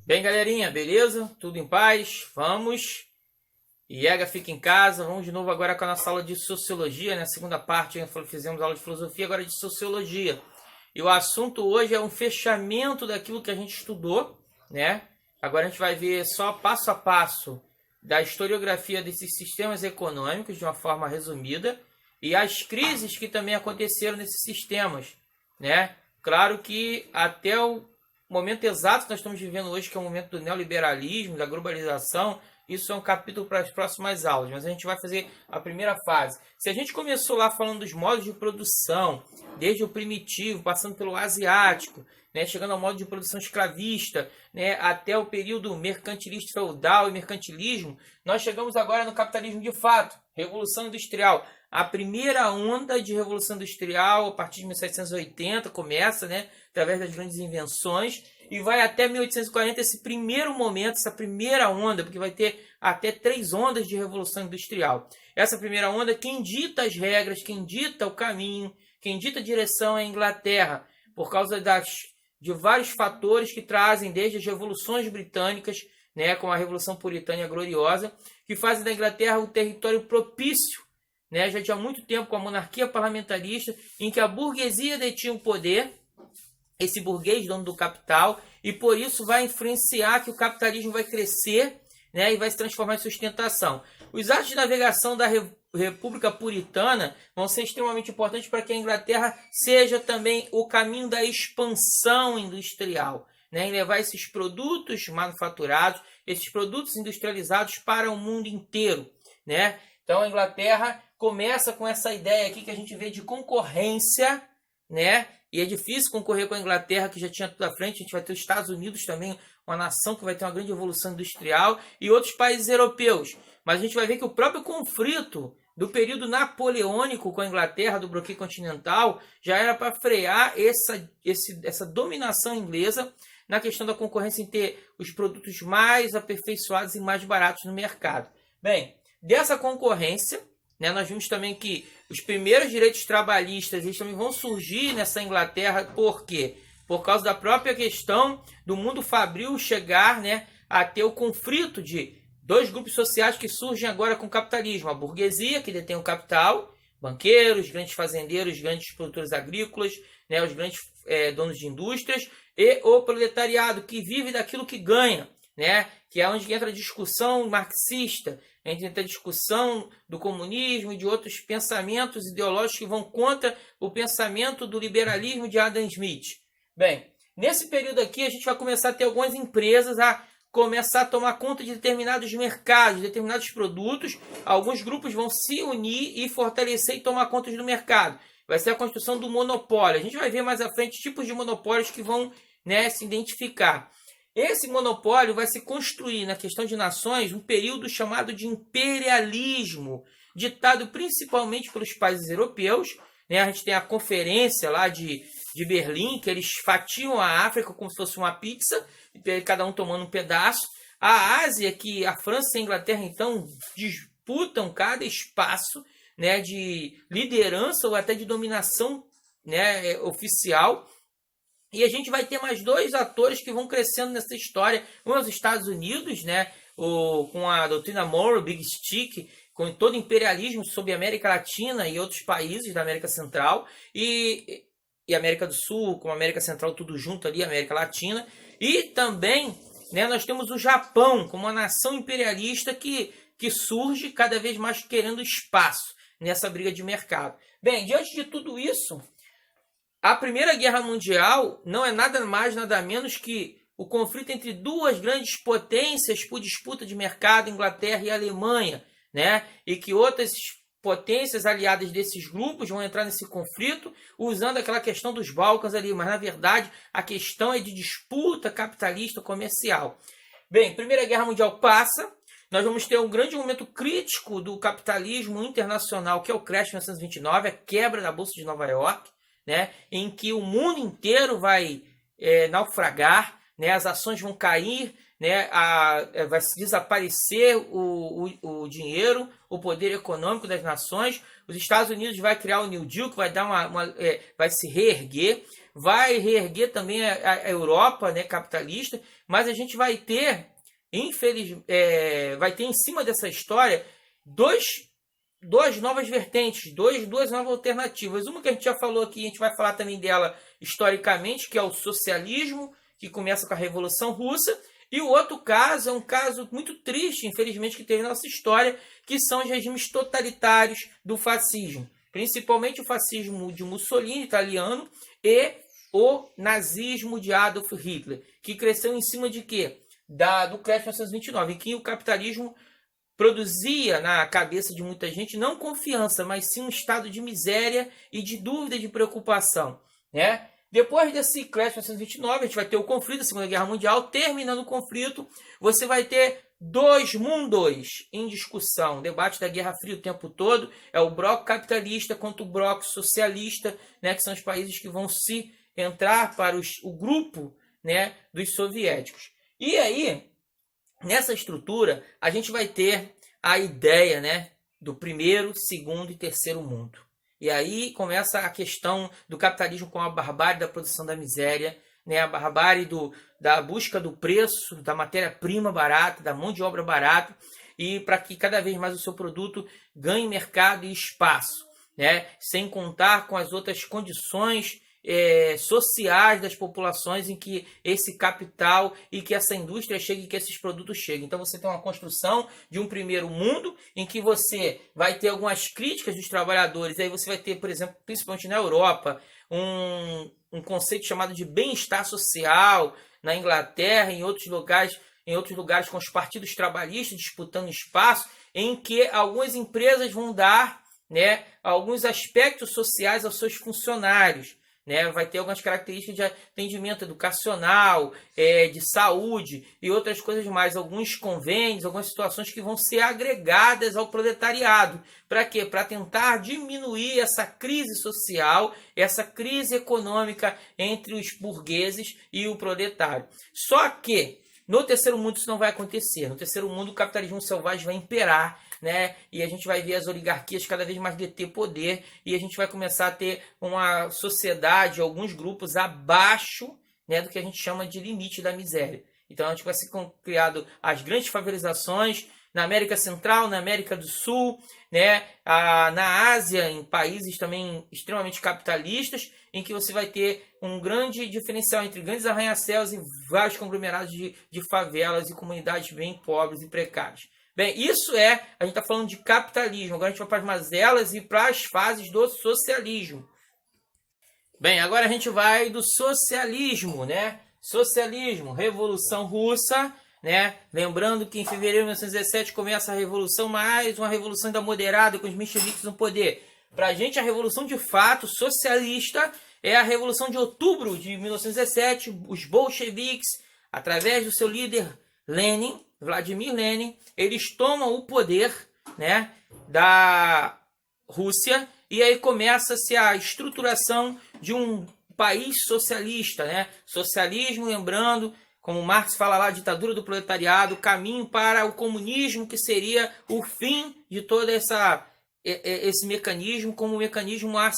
Bem, galerinha, beleza? Tudo em paz? Vamos. IEGA fica em casa. Vamos de novo agora com a nossa aula de Sociologia, né? Segunda parte, fizemos aula de Filosofia, agora de Sociologia. E o assunto hoje é um fechamento daquilo que a gente estudou, né? Agora a gente vai ver só passo a passo da historiografia desses sistemas econômicos, de uma forma resumida, e as crises que também aconteceram nesses sistemas, né? Claro que até o momento exato que nós estamos vivendo hoje, que é o momento do neoliberalismo, da globalização, isso é um capítulo para as próximas aulas, mas a gente vai fazer a primeira fase. Se a gente começou lá falando dos modos de produção, desde o primitivo, passando pelo asiático, né, chegando ao modo de produção escravista, né, até o período mercantilista feudal e mercantilismo, nós chegamos agora no capitalismo de fato, Revolução Industrial. A primeira onda de Revolução Industrial, a partir de 1780, começa, né, através das grandes invenções, e vai até 1840, esse primeiro momento, essa primeira onda, porque vai ter até 3 ondas de Revolução Industrial. Essa primeira onda, quem dita as regras, quem dita o caminho, quem dita a direção é a Inglaterra, por causa de vários fatores que trazem desde as revoluções britânicas, né, como a Revolução Puritana Gloriosa, que fazem da Inglaterra um território propício, né, já tinha muito tempo com a monarquia parlamentarista, em que a burguesia detinha o poder, esse burguês dono do capital, e por isso vai influenciar que o capitalismo vai crescer, né, e vai se transformar em sustentação. Os atos de navegação da República Puritana vão ser extremamente importantes para que a Inglaterra seja também o caminho da expansão industrial, né, em levar esses produtos manufaturados, esses produtos industrializados para o mundo inteiro, né? Então a Inglaterra começa com essa ideia aqui que a gente vê de concorrência, né? E é difícil concorrer com a Inglaterra, que já tinha tudo à frente. A gente vai ter os Estados Unidos também, uma nação que vai ter uma grande evolução industrial, e outros países europeus. Mas a gente vai ver que o próprio conflito do período napoleônico com a Inglaterra, do bloqueio continental, já era para frear essa dominação inglesa na questão da concorrência em ter os produtos mais aperfeiçoados e mais baratos no mercado. Bem, dessa concorrência, né, nós vimos também que os primeiros direitos trabalhistas eles também vão surgir nessa Inglaterra. Por quê? Por causa da própria questão do mundo fabril chegar, né, a ter o conflito de dois grupos sociais que surgem agora com o capitalismo. A burguesia, que detém o capital, banqueiros, grandes fazendeiros, grandes produtores agrícolas, né, os grandes donos de indústrias, e o proletariado, que vive daquilo que ganha, né, que é onde entra a discussão marxista, entra a discussão do comunismo e de outros pensamentos ideológicos que vão contra o pensamento do liberalismo de Adam Smith. Bem, nesse período aqui a gente vai começar a ter algumas empresas a começar a tomar conta de determinados mercados, determinados produtos. Alguns grupos vão se unir e fortalecer e tomar conta do mercado. Vai ser a construção do monopólio. A gente vai ver mais à frente tipos de monopólios que vão, né, se identificar. Esse monopólio vai se construir na questão de nações um período chamado de imperialismo, ditado principalmente pelos países europeus, né? A gente tem a conferência lá de Berlim, que eles fatiam a África como se fosse uma pizza, cada um tomando um pedaço. A Ásia, que a França e a Inglaterra então disputam cada espaço, né, de liderança ou até de dominação, né, oficial. E a gente vai ter mais 2 atores que vão crescendo nessa história. Um é os Estados Unidos, né, com a doutrina Monroe, Big Stick, com todo o imperialismo sobre a América Latina e outros países da América Central, e América do Sul, com a América Central tudo junto ali, América Latina. E também, né, nós temos o Japão como uma nação imperialista que surge cada vez mais querendo espaço nessa briga de mercado. Bem, diante de tudo isso, a Primeira Guerra Mundial não é nada mais, nada menos que o conflito entre 2 grandes potências por disputa de mercado, Inglaterra e Alemanha, né? E que outras potências aliadas desses grupos vão entrar nesse conflito usando aquela questão dos Balcãs ali, mas na verdade a questão é de disputa capitalista comercial. Bem, Primeira Guerra Mundial passa, nós vamos ter um grande momento crítico do capitalismo internacional, que é o crash de 1929, a quebra da Bolsa de Nova York, né, em que o mundo inteiro vai naufragar, né, as ações vão cair, né, vai desaparecer o dinheiro, o poder econômico das nações. Os Estados Unidos vai criar o New Deal, que vai dar vai se reerguer, vai reerguer também a Europa, né, capitalista, mas a gente vai ter, vai ter em cima dessa história duas novas vertentes, duas novas alternativas. Uma que a gente já falou aqui, a gente vai falar também dela historicamente, que é o socialismo, que começa com a Revolução Russa. E o outro caso é um caso muito triste, infelizmente, que teve na nossa história, que são os regimes totalitários do fascismo. Principalmente o fascismo de Mussolini, italiano, e o nazismo de Adolf Hitler, que cresceu em cima de quê? Do crash de 1929, em que o capitalismo produzia na cabeça de muita gente não confiança, mas sim um estado de miséria e de dúvida e de preocupação, né? Depois desse crash de 1929, a gente vai ter o conflito, a Segunda Guerra Mundial. Terminando o conflito, você vai ter dois mundos em discussão. O debate da Guerra Fria o tempo todo é o bloco capitalista contra o bloco socialista, né, que são os países que vão se entrar para o grupo, né, dos soviéticos. E aí, nessa estrutura, a gente vai ter a ideia, né, do primeiro, segundo e terceiro mundo. E aí começa a questão do capitalismo com a barbárie da produção da miséria, né? A barbárie da busca do preço, da matéria-prima barata, da mão de obra barata, e para que cada vez mais o seu produto ganhe mercado e espaço, né? Sem contar com as outras condições sociais das populações em que esse capital e que essa indústria chegue e que esses produtos cheguem. Então você tem uma construção de um primeiro mundo em que você vai ter algumas críticas dos trabalhadores. Aí você vai ter, por exemplo, principalmente na Europa, um conceito chamado de bem-estar social, na Inglaterra, em outros lugares com os partidos trabalhistas disputando espaço, em que algumas empresas vão dar, né, alguns aspectos sociais aos seus funcionários. Né, vai ter algumas características de atendimento educacional, de saúde e outras coisas mais. Alguns convênios, algumas situações que vão ser agregadas ao proletariado. Para quê? Para tentar diminuir essa crise social, essa crise econômica entre os burgueses e o proletário. Só que no terceiro mundo isso não vai acontecer. No terceiro mundo o capitalismo selvagem vai imperar, né? E a gente vai ver as oligarquias cada vez mais deter poder e a gente vai começar a ter uma sociedade, alguns grupos abaixo, né, do que a gente chama de limite da miséria. Então a gente vai ser criado as grandes favelizações na América Central, na América do Sul, né, na Ásia, em países também extremamente capitalistas, em que você vai ter um grande diferencial entre grandes arranha-céus e vários conglomerados de favelas e comunidades bem pobres e precárias. Bem, a gente está falando de capitalismo. Agora a gente vai para as mazelas e para as fases do socialismo. Bem, agora a gente vai do socialismo, né? Socialismo, Revolução Russa, né? Lembrando que em fevereiro de 1917 começa a Revolução, mais uma revolução ainda moderada com os mencheviques no poder. Para a gente, a revolução de fato socialista é a Revolução de Outubro de 1917. Os bolcheviques, através do seu líder Lenin, Vladimir Lenin, eles tomam o poder, né, da Rússia e aí começa-se a estruturação de um país socialista, né? Socialismo, lembrando, como Marx fala lá, ditadura do proletariado, caminho para o comunismo, que seria o fim de todo esse mecanismo, como um mecanismo a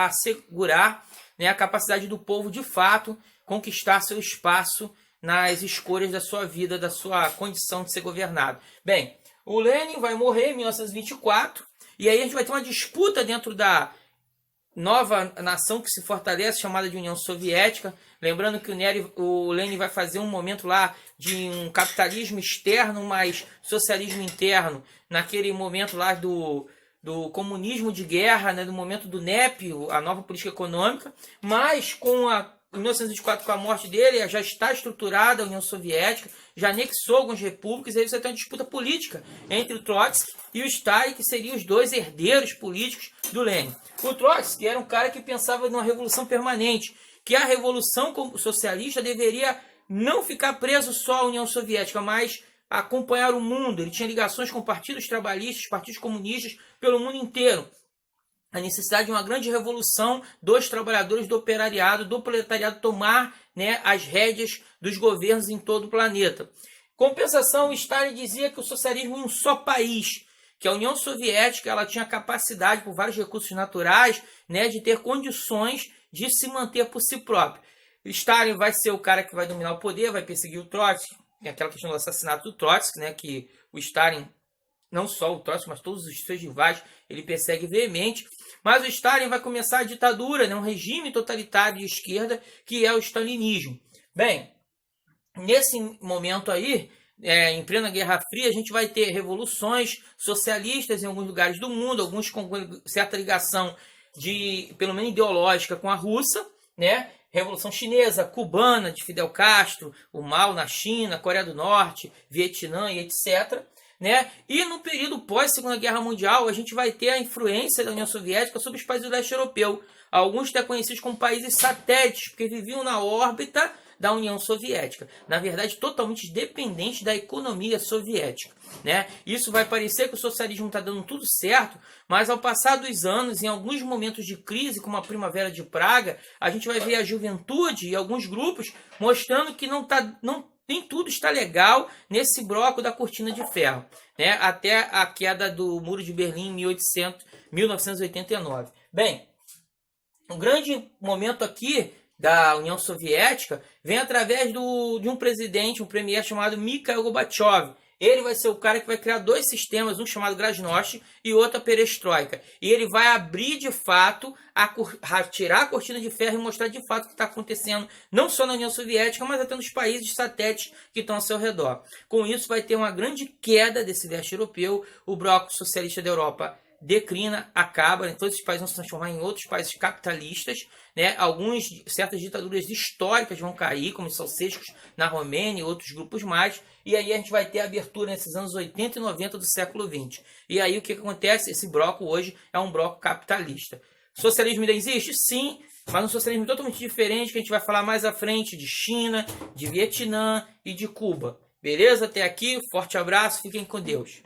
assegurar, né, a capacidade do povo de fato conquistar seu espaço nas escolhas da sua vida, da sua condição de ser governado. Bem, o Lenin vai morrer em 1924, e aí a gente vai ter uma disputa dentro da nova nação que se fortalece, chamada de União Soviética. Lembrando que o Lenin vai fazer um momento lá de um capitalismo externo, mas socialismo interno, naquele momento lá do comunismo de guerra, né, do momento do NEP, a nova política econômica, mas em 1924, com a morte dele, já está estruturada a União Soviética, já anexou algumas repúblicas, e aí você tem uma disputa política entre o Trotsky e o Stalin, que seriam os dois herdeiros políticos do Lenin. O Trotsky era um cara que pensava numa revolução permanente, que a revolução socialista deveria não ficar preso só à União Soviética, mas acompanhar o mundo. Ele tinha ligações com partidos trabalhistas, partidos comunistas pelo mundo inteiro. A necessidade de uma grande revolução dos trabalhadores, do operariado, do proletariado tomar né, as rédeas dos governos em todo o planeta. Compensação, Stalin dizia que o socialismo em um só país, que a União Soviética ela tinha capacidade, por vários recursos naturais, né, de ter condições de se manter por si próprio. Stalin vai ser o cara que vai dominar o poder, vai perseguir o Trotsky, tem aquela questão do assassinato do Trotsky, né, que o Stalin, não só o Trotsky, mas todos os seus rivais, ele persegue veemente. Mas o Stalin vai começar a ditadura, né, um regime totalitário de esquerda, que é o stalinismo. Bem, nesse momento aí, em plena Guerra Fria, a gente vai ter revoluções socialistas em alguns lugares do mundo, alguns com certa ligação, pelo menos ideológica, com a russa, né? Revolução Chinesa, Cubana, de Fidel Castro, o Mao na China, Coreia do Norte, Vietnã e etc., né? E no período pós-Segunda Guerra Mundial, a gente vai ter a influência da União Soviética sobre os países do leste europeu. Alguns até conhecidos como países satélites, porque viviam na órbita da União Soviética. Na verdade, totalmente dependente da economia soviética, né? Isso vai parecer que o socialismo está dando tudo certo, mas ao passar dos anos, em alguns momentos de crise, como a Primavera de Praga, a gente vai ver a juventude e alguns grupos mostrando que nem tudo está legal nesse bloco da cortina de ferro, né? Até a queda do Muro de Berlim em 1989. Bem, um grande momento aqui da União Soviética vem através de um presidente, um premier chamado Mikhail Gorbachev. Ele vai ser o cara que vai criar dois sistemas, um chamado Glasnost e outro a Perestroika. E ele vai abrir de fato, tirar a cortina de ferro e mostrar de fato o que está acontecendo, não só na União Soviética, mas até nos países satélites que estão ao seu redor. Com isso vai ter uma grande queda desse leste europeu, o bloco socialista da Europa declina, acaba, né? Todos esses países vão se transformar em outros países capitalistas, né? Certas ditaduras históricas vão cair, como os Ceausescos na Romênia e outros grupos mais, e aí a gente vai ter a abertura nesses anos 80 e 90 do século XX. E aí o que acontece? Esse bloco hoje é um bloco capitalista. Socialismo ainda existe? Sim, mas um socialismo totalmente diferente, que a gente vai falar mais à frente de China, de Vietnã e de Cuba. Beleza? Até aqui, forte abraço, fiquem com Deus.